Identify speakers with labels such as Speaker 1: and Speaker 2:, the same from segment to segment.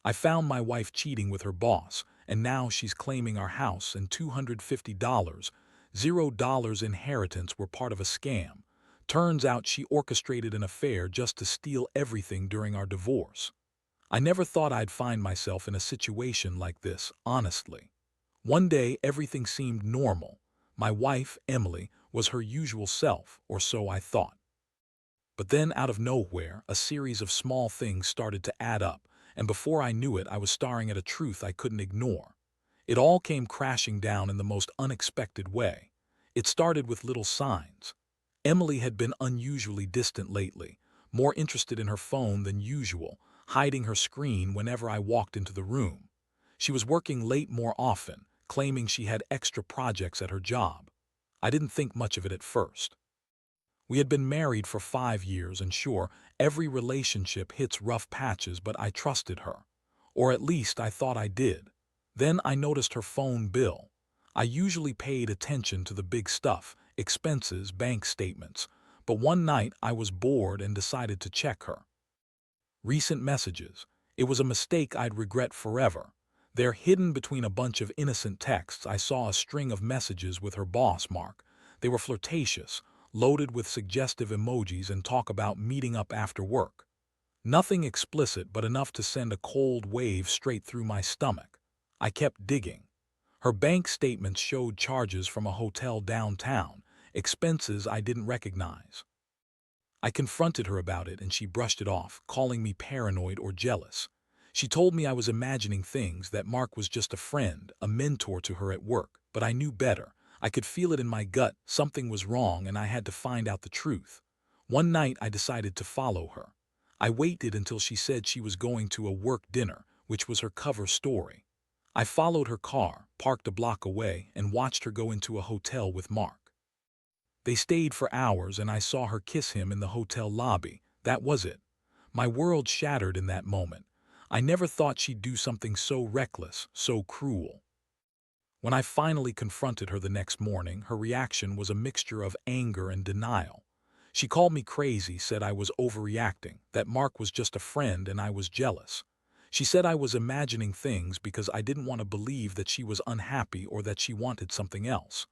Speaker 1: I found my wife cheating with her boss, and now she's claiming our house and $250, $0 inheritance were part of a scam. Turns out she orchestrated an affair just to steal everything during our divorce. I never thought I'd find myself in a situation like this, honestly. One day, everything seemed normal. My wife, Emily, was her usual self, or so I thought. But then, out of nowhere, a series of small things started to add up, and before I knew it, I was staring at a truth I couldn't ignore. It all came crashing down in the most unexpected way. It started with little signs. Emily had been unusually distant lately, more interested in her phone than usual, hiding her screen whenever I walked into the room. She was working late more often, claiming she had extra projects at her job. I didn't think much of it at first. We had been married for 5 years, and sure, every relationship hits rough patches, but I trusted her. Or at least I thought I did. Then I noticed her phone bill. I usually paid attention to the big stuff, expenses, bank statements, but one night I was bored and decided to check her recent messages. It was a mistake I'd regret forever. There, hidden between a bunch of innocent texts, I saw a string of messages with her boss, Mark. They were flirtatious, loaded with suggestive emojis and talk about meeting up after work. Nothing explicit, but enough to send a cold wave straight through my stomach. I kept digging. Her bank statements showed charges from a hotel downtown, expenses I didn't recognize. I confronted her about it and she brushed it off, calling me paranoid or jealous. She told me I was imagining things, that Mark was just a friend, a mentor to her at work, but I knew better. I could feel it in my gut, something was wrong and I had to find out the truth. One night I decided to follow her. I waited until she said she was going to a work dinner, which was her cover story. I followed her car, parked a block away, and watched her go into a hotel with Mark. They stayed for hours and I saw her kiss him in the hotel lobby. That was it. My world shattered in that moment. I never thought she'd do something so reckless, so cruel. When I finally confronted her the next morning, her reaction was a mixture of anger and denial. She called me crazy, said I was overreacting, that Mark was just a friend and I was jealous. She said I was imagining things because I didn't want to believe that she was unhappy or that she wanted something else.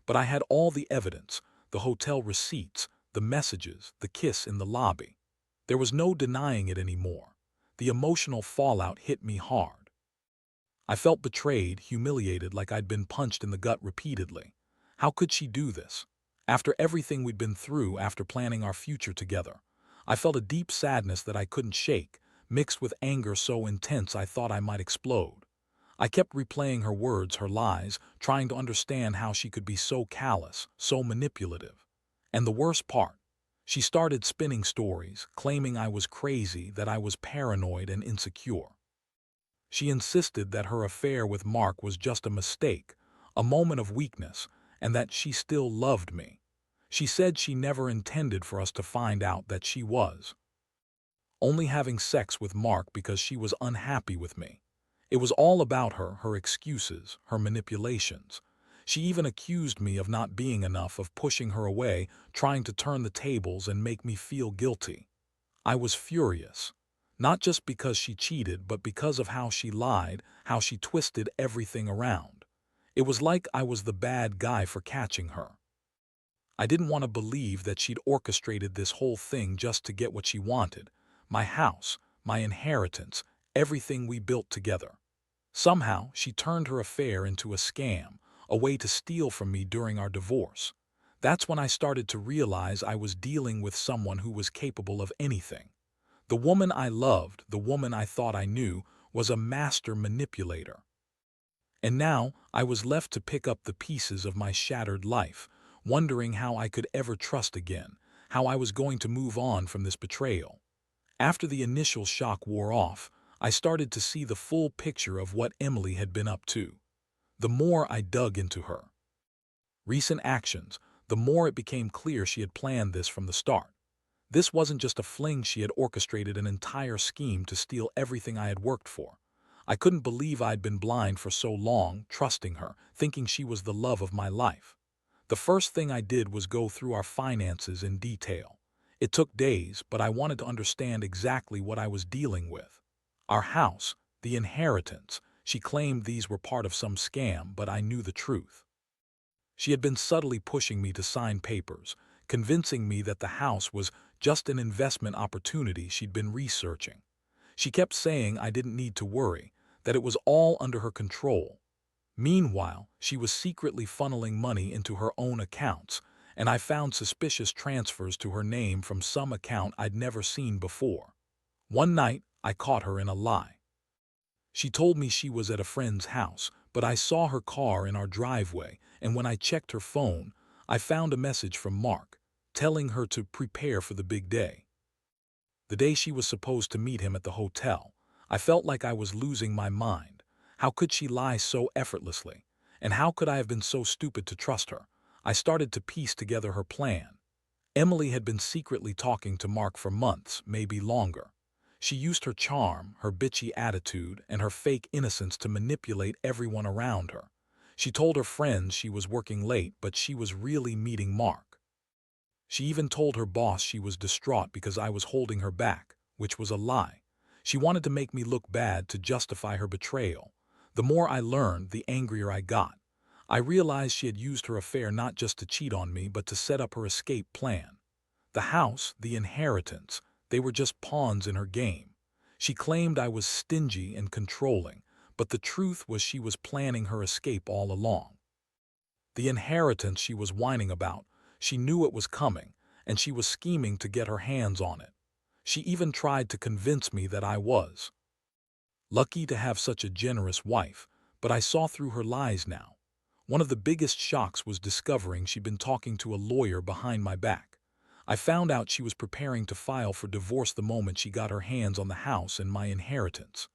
Speaker 1: But I had all the evidence, the hotel receipts, the messages, the kiss in the lobby. There was no denying it anymore. The emotional fallout hit me hard. I felt betrayed, humiliated, like I'd been punched in the gut repeatedly. How could she do this? After everything we'd been through, after planning our future together, I felt a deep sadness that I couldn't shake, mixed with anger so intense I thought I might explode. I kept replaying her words, her lies, trying to understand how she could be so callous, so manipulative. And the worst part, she started spinning stories, claiming I was crazy, that I was paranoid and insecure. She insisted that her affair with Mark was just a mistake, a moment of weakness, and that she still loved me. She said she never intended for us to find out that she was only having sex with Mark because she was unhappy with me. It was all about her, her excuses, her manipulations. She even accused me of not being enough, of pushing her away, trying to turn the tables and make me feel guilty. I was furious. Not just because she cheated, but because of how she lied, how she twisted everything around. It was like I was the bad guy for catching her. I didn't want to believe that she'd orchestrated this whole thing just to get what she wanted. My house, my inheritance, everything we built together. Somehow, she turned her affair into a scam, a way to steal from me during our divorce. That's when I started to realize I was dealing with someone who was capable of anything. The woman I loved, the woman I thought I knew, was a master manipulator. And now I was left to pick up the pieces of my shattered life, wondering how I could ever trust again, how I was going to move on from this betrayal. After the initial shock wore off, I started to see the full picture of what Emily had been up to. The more I dug into her recent actions, the more it became clear she had planned this from the start. This wasn't just a fling, she had orchestrated an entire scheme to steal everything I had worked for. I couldn't believe I'd been blind for so long, trusting her, thinking she was the love of my life. The first thing I did was go through our finances in detail. It took days, but I wanted to understand exactly what I was dealing with. Our house, the inheritance. She claimed these were part of some scam, but I knew the truth. She had been subtly pushing me to sign papers, convincing me that the house was just an investment opportunity she'd been researching. She kept saying I didn't need to worry, that it was all under her control. Meanwhile, she was secretly funneling money into her own accounts, and I found suspicious transfers to her name from some account I'd never seen before. One night, I caught her in a lie. She told me she was at a friend's house, but I saw her car in our driveway, and when I checked her phone, I found a message from Mark, telling her to prepare for the big day. The day she was supposed to meet him at the hotel, I felt like I was losing my mind. How could she lie so effortlessly? And how could I have been so stupid to trust her? I started to piece together her plan. Emily had been secretly talking to Mark for months, maybe longer. She used her charm, her bitchy attitude, and her fake innocence to manipulate everyone around her. She told her friends she was working late, but she was really meeting Mark. She even told her boss she was distraught because I was holding her back, which was a lie. She wanted to make me look bad to justify her betrayal. The more I learned, the angrier I got. I realized she had used her affair not just to cheat on me, but to set up her escape plan. The house, the inheritance, they were just pawns in her game. She claimed I was stingy and controlling, but the truth was she was planning her escape all along. The inheritance she was whining about, she knew it was coming, and she was scheming to get her hands on it. She even tried to convince me that I was lucky to have such a generous wife, but I saw through her lies now. One of the biggest shocks was discovering she'd been talking to a lawyer behind my back. I found out she was preparing to file for divorce the moment she got her hands on the house and my inheritance.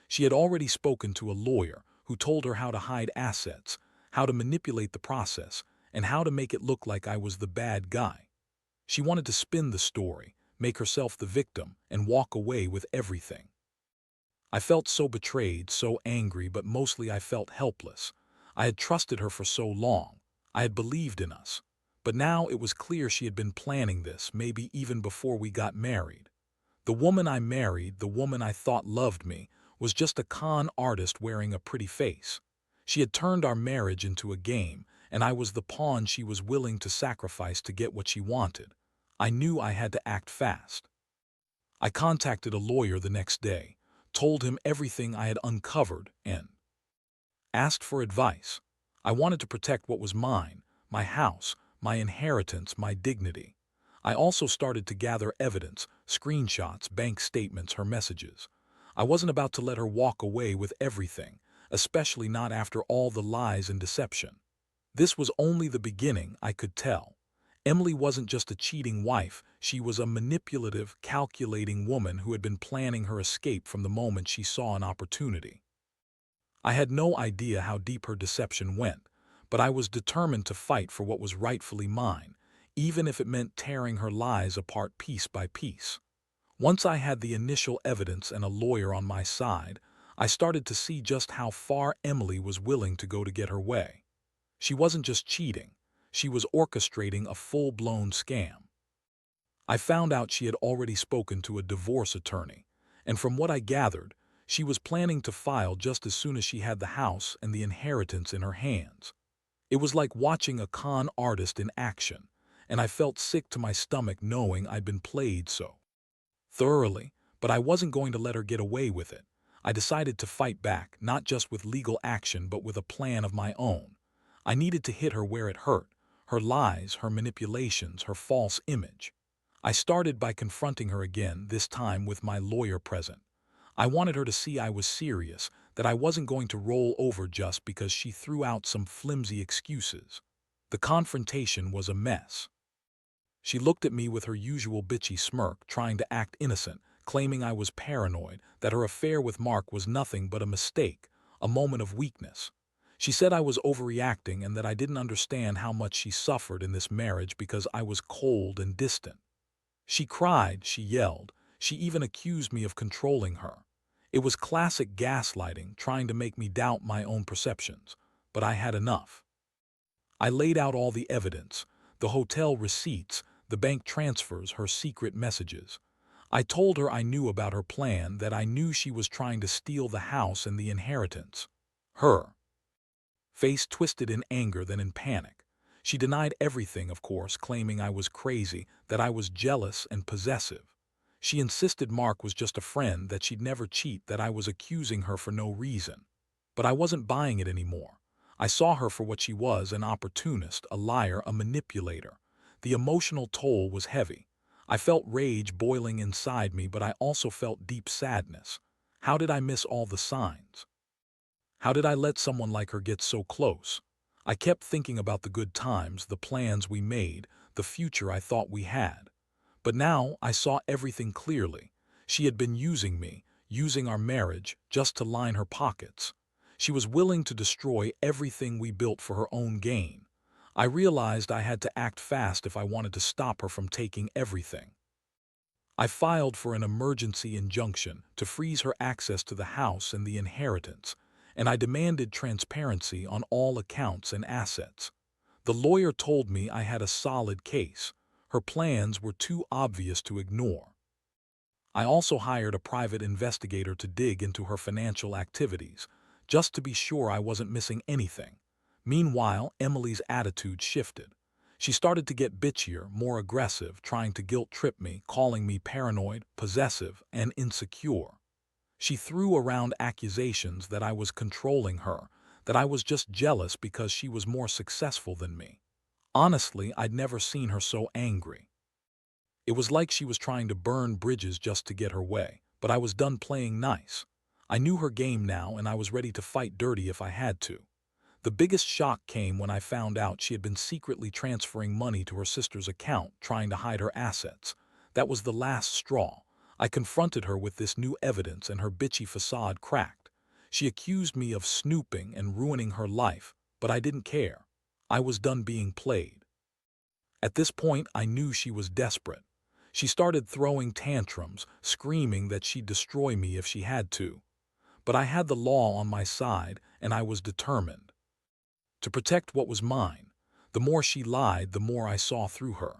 Speaker 1: She had already spoken to a lawyer who told her how to hide assets, how to manipulate the process, and how to make it look like I was the bad guy. She wanted to spin the story, make herself the victim, and walk away with everything. I felt so betrayed, so angry, but mostly I felt helpless. I had trusted her for so long. I had believed in us. But now it was clear she had been planning this, maybe even before we got married. The woman I married, the woman I thought loved me, was just a con artist wearing a pretty face. She had turned our marriage into a game, and I was the pawn she was willing to sacrifice to get what she wanted. I knew I had to act fast. I contacted a lawyer the next day, told him everything I had uncovered, and asked for advice. I wanted to protect what was mine, my house, my inheritance, my dignity. I also started to gather evidence, screenshots, bank statements, her messages. I wasn't about to let her walk away with everything, especially not after all the lies and deception. This was only the beginning, I could tell. Emily wasn't just a cheating wife, she was a manipulative, calculating woman who had been planning her escape from the moment she saw an opportunity. I had no idea how deep her deception went, but I was determined to fight for what was rightfully mine, even if it meant tearing her lies apart piece by piece. Once I had the initial evidence and a lawyer on my side, I started to see just how far Emily was willing to go to get her way. She wasn't just cheating, she was orchestrating a full-blown scam. I found out she had already spoken to a divorce attorney, and from what I gathered, she was planning to file just as soon as she had the house and the inheritance in her hands. It was like watching a con artist in action, and I felt sick to my stomach knowing I'd been played so thoroughly, but I wasn't going to let her get away with it. I decided to fight back, not just with legal action but with a plan of my own. I needed to hit her where it hurt, her lies, her manipulations, her false image. I started by confronting her again, this time with my lawyer present. I wanted her to see I was serious, that I wasn't going to roll over just because she threw out some flimsy excuses. The confrontation was a mess. She looked at me with her usual bitchy smirk, trying to act innocent, claiming I was paranoid, that her affair with Mark was nothing but a mistake, a moment of weakness. She said I was overreacting and that I didn't understand how much she suffered in this marriage because I was cold and distant. She cried, she yelled, she even accused me of controlling her. It was classic gaslighting, trying to make me doubt my own perceptions, but I had enough. I laid out all the evidence, the hotel receipts, the bank transfers, her secret messages. I told her I knew about her plan, that I knew she was trying to steal the house and the inheritance. Her face twisted in anger, then in panic. She denied everything, of course, claiming I was crazy, that I was jealous and possessive. She insisted Mark was just a friend, that she'd never cheat, that I was accusing her for no reason. But I wasn't buying it anymore. I saw her for what she was, an opportunist, a liar, a manipulator. The emotional toll was heavy. I felt rage boiling inside me, but I also felt deep sadness. How did I miss all the signs? How did I let someone like her get so close? I kept thinking about the good times, the plans we made, the future I thought we had. But now I saw everything clearly. She had been using me, using our marriage, just to line her pockets. She was willing to destroy everything we built for her own gain. I realized I had to act fast if I wanted to stop her from taking everything. I filed for an emergency injunction to freeze her access to the house and the inheritance, and I demanded transparency on all accounts and assets. The lawyer told me I had a solid case. Her plans were too obvious to ignore. I also hired a private investigator to dig into her financial activities, just to be sure I wasn't missing anything. Meanwhile, Emily's attitude shifted. She started to get bitchier, more aggressive, trying to guilt-trip me, calling me paranoid, possessive, and insecure. She threw around accusations that I was controlling her, that I was just jealous because she was more successful than me. Honestly, I'd never seen her so angry. It was like she was trying to burn bridges just to get her way, but I was done playing nice. I knew her game now, and I was ready to fight dirty if I had to. The biggest shock came when I found out she had been secretly transferring money to her sister's account, trying to hide her assets. That was the last straw. I confronted her with this new evidence, and her bitchy facade cracked. She accused me of snooping and ruining her life, but I didn't care. I was done being played. At this point, I knew she was desperate. She started throwing tantrums, screaming that she'd destroy me if she had to. But I had the law on my side, and I was determined to protect what was mine. The more she lied, the more I saw through her.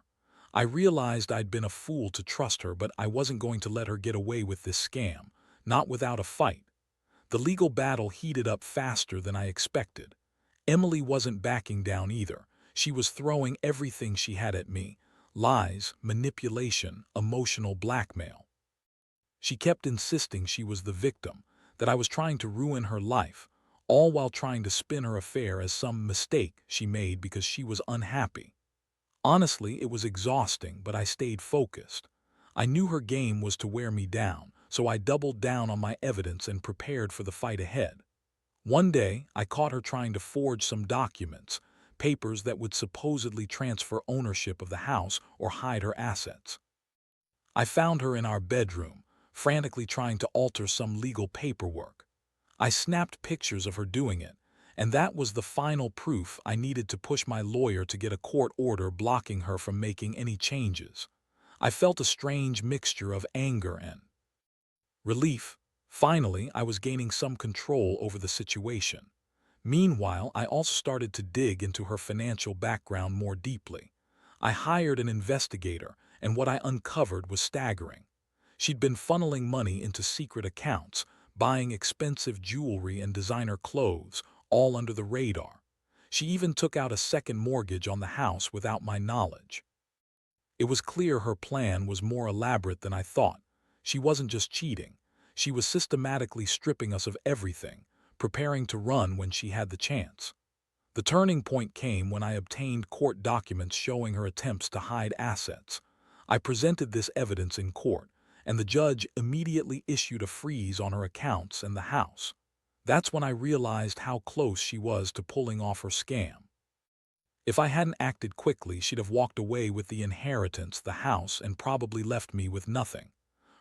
Speaker 1: I realized I'd been a fool to trust her, but I wasn't going to let her get away with this scam, not without a fight. The legal battle heated up faster than I expected. Emily wasn't backing down either. She was throwing everything she had at me: lies, manipulation, emotional blackmail. She kept insisting she was the victim, that I was trying to ruin her life, all while trying to spin her affair as some mistake she made because she was unhappy. Honestly, it was exhausting, but I stayed focused. I knew her game was to wear me down, so I doubled down on my evidence and prepared for the fight ahead. One day, I caught her trying to forge some documents, papers that would supposedly transfer ownership of the house or hide her assets. I found her in our bedroom, frantically trying to alter some legal paperwork. I snapped pictures of her doing it, and that was the final proof I needed to push my lawyer to get a court order blocking her from making any changes. I felt a strange mixture of anger and relief. Finally, I was gaining some control over the situation. Meanwhile, I also started to dig into her financial background more deeply. I hired an investigator, and what I uncovered was staggering. She'd been funneling money into secret accounts, buying expensive jewelry and designer clothes, all under the radar. She even took out a second mortgage on the house without my knowledge. It was clear her plan was more elaborate than I thought. She wasn't just cheating. She was systematically stripping us of everything, preparing to run when she had the chance. The turning point came when I obtained court documents showing her attempts to hide assets. I presented this evidence in court, and the judge immediately issued a freeze on her accounts and the house. That's when I realized how close she was to pulling off her scam. If I hadn't acted quickly, she'd have walked away with the inheritance, the house, and probably left me with nothing.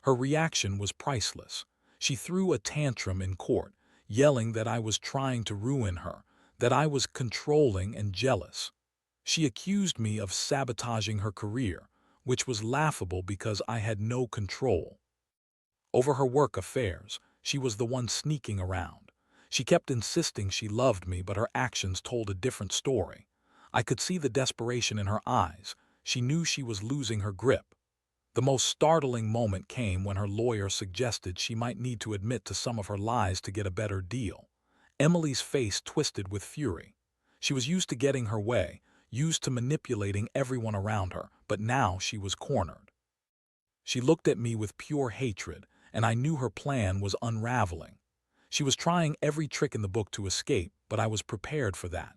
Speaker 1: Her reaction was priceless. She threw a tantrum in court, yelling that I was trying to ruin her, that I was controlling and jealous. She accused me of sabotaging her career, which was laughable because I had no control over her work affairs. She was the one sneaking around. She kept insisting she loved me, but her actions told a different story. I could see the desperation in her eyes. She knew she was losing her grip. The most startling moment came when her lawyer suggested she might need to admit to some of her lies to get a better deal. Emily's face twisted with fury. She was used to getting her way, used to manipulating everyone around her, but now she was cornered. She looked at me with pure hatred, and I knew her plan was unraveling. She was trying every trick in the book to escape, but I was prepared for that.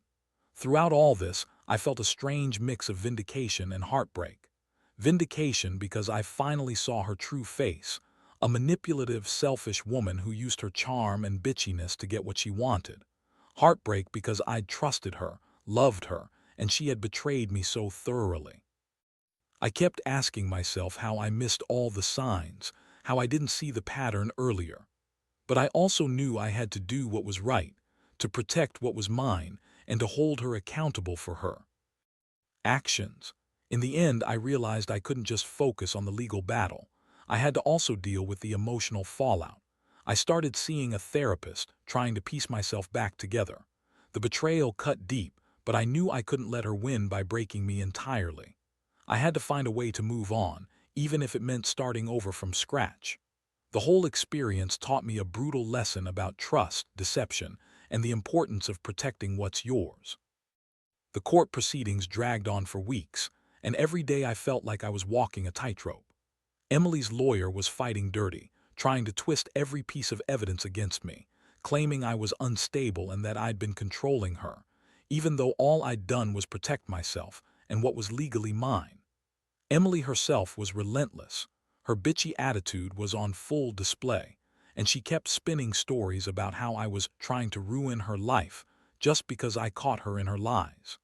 Speaker 1: Throughout all this, I felt a strange mix of vindication and heartbreak. Vindication because I finally saw her true face, a manipulative, selfish woman who used her charm and bitchiness to get what she wanted. Heartbreak because I'd trusted her, loved her, and she had betrayed me so thoroughly. I kept asking myself how I missed all the signs, how I didn't see the pattern earlier. But I also knew I had to do what was right, to protect what was mine, and to hold her accountable for her actions. In the end, I realized I couldn't just focus on the legal battle. I had to also deal with the emotional fallout. I started seeing a therapist, trying to piece myself back together. The betrayal cut deep, but I knew I couldn't let her win by breaking me entirely. I had to find a way to move on, even if it meant starting over from scratch. The whole experience taught me a brutal lesson about trust, deception, and the importance of protecting what's yours. The court proceedings dragged on for weeks, and every day I felt like I was walking a tightrope. Emily's lawyer was fighting dirty, trying to twist every piece of evidence against me, claiming I was unstable and that I'd been controlling her, even though all I'd done was protect myself and what was legally mine. Emily herself was relentless. Her bitchy attitude was on full display, and she kept spinning stories about how I was trying to ruin her life just because I caught her in her lies.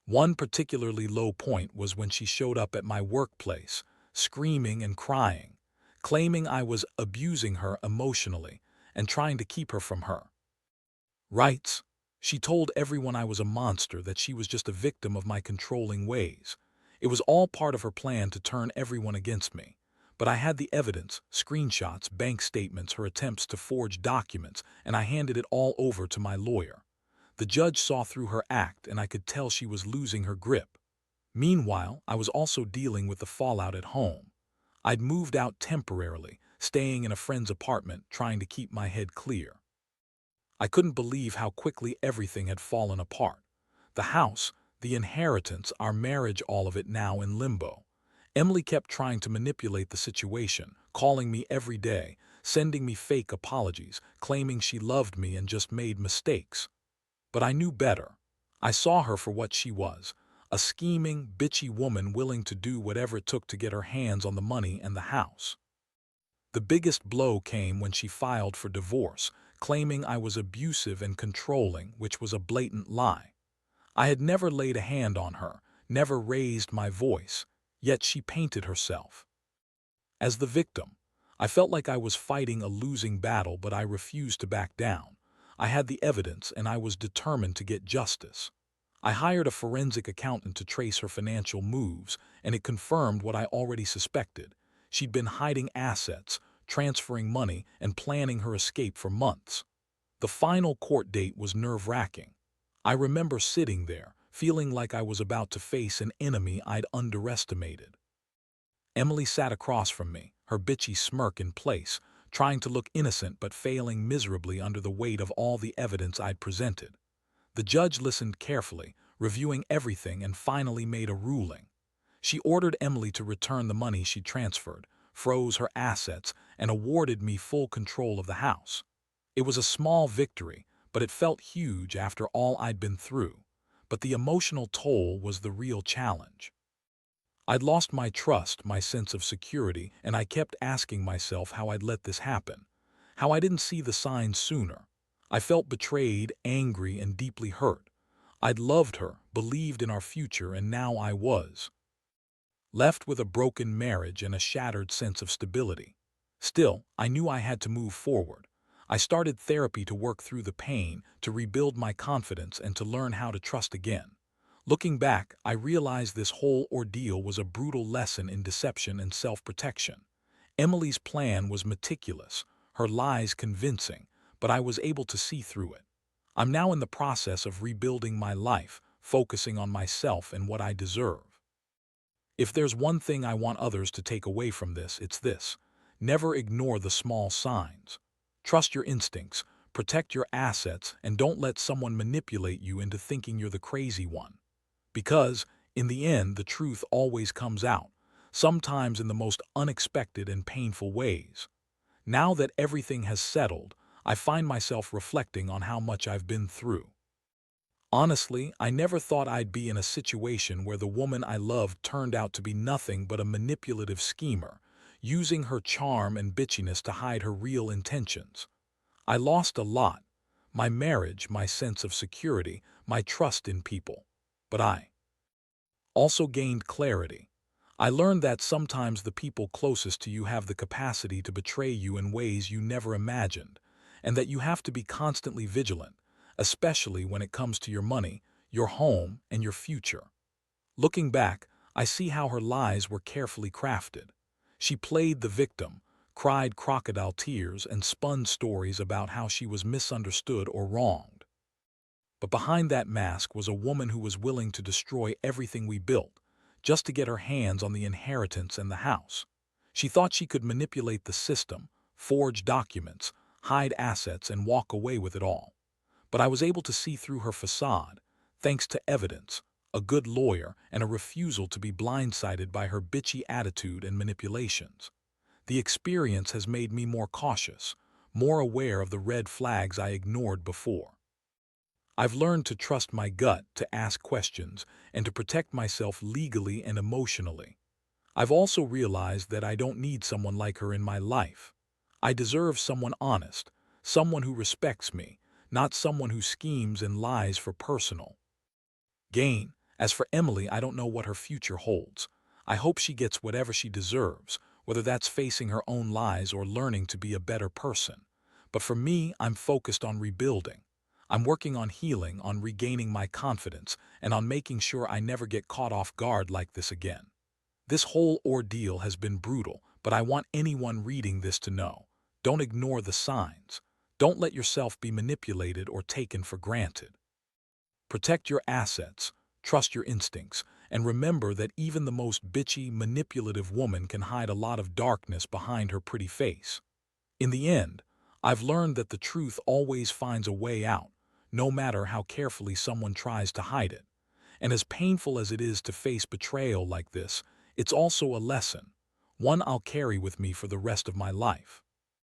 Speaker 1: One particularly low point was when she showed up at my workplace, screaming and crying, claiming I was abusing her emotionally and trying to keep her from her rights. She told everyone I was a monster, that she was just a victim of my controlling ways. It was all part of her plan to turn everyone against me. But I had the evidence, screenshots, bank statements, her attempts to forge documents, and I handed it all over to my lawyer. The judge saw through her act, and I could tell she was losing her grip. Meanwhile, I was also dealing with the fallout at home. I'd moved out temporarily, staying in a friend's apartment, trying to keep my head clear. I couldn't believe how quickly everything had fallen apart. The house, the inheritance, our marriage, all of it now in limbo. Emily kept trying to manipulate the situation, calling me every day, sending me fake apologies, claiming she loved me and just made mistakes. But I knew better. I saw her for what she was, a scheming, bitchy woman willing to do whatever it took to get her hands on the money and the house. The biggest blow came when she filed for divorce, claiming I was abusive and controlling, which was a blatant lie. I had never laid a hand on her, never raised my voice, yet she painted herself as the victim. I felt like I was fighting a losing battle, but I refused to back down. I had the evidence, and I was determined to get justice. I hired a forensic accountant to trace her financial moves, and it confirmed what I already suspected. She'd been hiding assets, transferring money, and planning her escape for months. The final court date was nerve-wracking. I remember sitting there, feeling like I was about to face an enemy I'd underestimated. Emily sat across from me, her bitchy smirk in place, trying to look innocent but failing miserably under the weight of all the evidence I'd presented. The judge listened carefully, reviewing everything, and finally made a ruling. She ordered Emily to return the money she transferred, froze her assets, and awarded me full control of the house. It was a small victory, but it felt huge after all I'd been through. But the emotional toll was the real challenge. I'd lost my trust, my sense of security, and I kept asking myself how I'd let this happen, how I didn't see the signs sooner. I felt betrayed, angry, and deeply hurt. I'd loved her, believed in our future, and now I was left with a broken marriage and a shattered sense of stability. Still, I knew I had to move forward. I started therapy to work through the pain, to rebuild my confidence, and to learn how to trust again. Looking back, I realized this whole ordeal was a brutal lesson in deception and self-protection. Emily's plan was meticulous, her lies convincing, but I was able to see through it. I'm now in the process of rebuilding my life, focusing on myself and what I deserve. If there's one thing I want others to take away from this, it's this. Never ignore the small signs. Trust your instincts, protect your assets, and don't let someone manipulate you into thinking you're the crazy one. Because, in the end, the truth always comes out, sometimes in the most unexpected and painful ways. Now that everything has settled, I find myself reflecting on how much I've been through. Honestly, I never thought I'd be in a situation where the woman I loved turned out to be nothing but a manipulative schemer, using her charm and bitchiness to hide her real intentions. I lost a lot: my marriage, my sense of security, my trust in people. But I also gained clarity. I learned that sometimes the people closest to you have the capacity to betray you in ways you never imagined, and that you have to be constantly vigilant, especially when it comes to your money, your home, and your future. Looking back, I see how her lies were carefully crafted. She played the victim, cried crocodile tears, and spun stories about how she was misunderstood or wronged. But behind that mask was a woman who was willing to destroy everything we built, just to get her hands on the inheritance and the house. She thought she could manipulate the system, forge documents, hide assets, and walk away with it all. But I was able to see through her facade, thanks to evidence, a good lawyer, and a refusal to be blindsided by her bitchy attitude and manipulations. The experience has made me more cautious, more aware of the red flags I ignored before. I've learned to trust my gut, to ask questions, and to protect myself legally and emotionally. I've also realized that I don't need someone like her in my life. I deserve someone honest, someone who respects me, not someone who schemes and lies for personal gain. As for Emily, I don't know what her future holds. I hope she gets whatever she deserves, whether that's facing her own lies or learning to be a better person. But for me, I'm focused on rebuilding. I'm working on healing, on regaining my confidence, and on making sure I never get caught off guard like this again. This whole ordeal has been brutal, but I want anyone reading this to know: don't ignore the signs. Don't let yourself be manipulated or taken for granted. Protect your assets, trust your instincts, and remember that even the most bitchy, manipulative woman can hide a lot of darkness behind her pretty face. In the end, I've learned that the truth always finds a way out, no matter how carefully someone tries to hide it. And as painful as it is to face betrayal like this, it's also a lesson, one I'll carry with me for the rest of my life.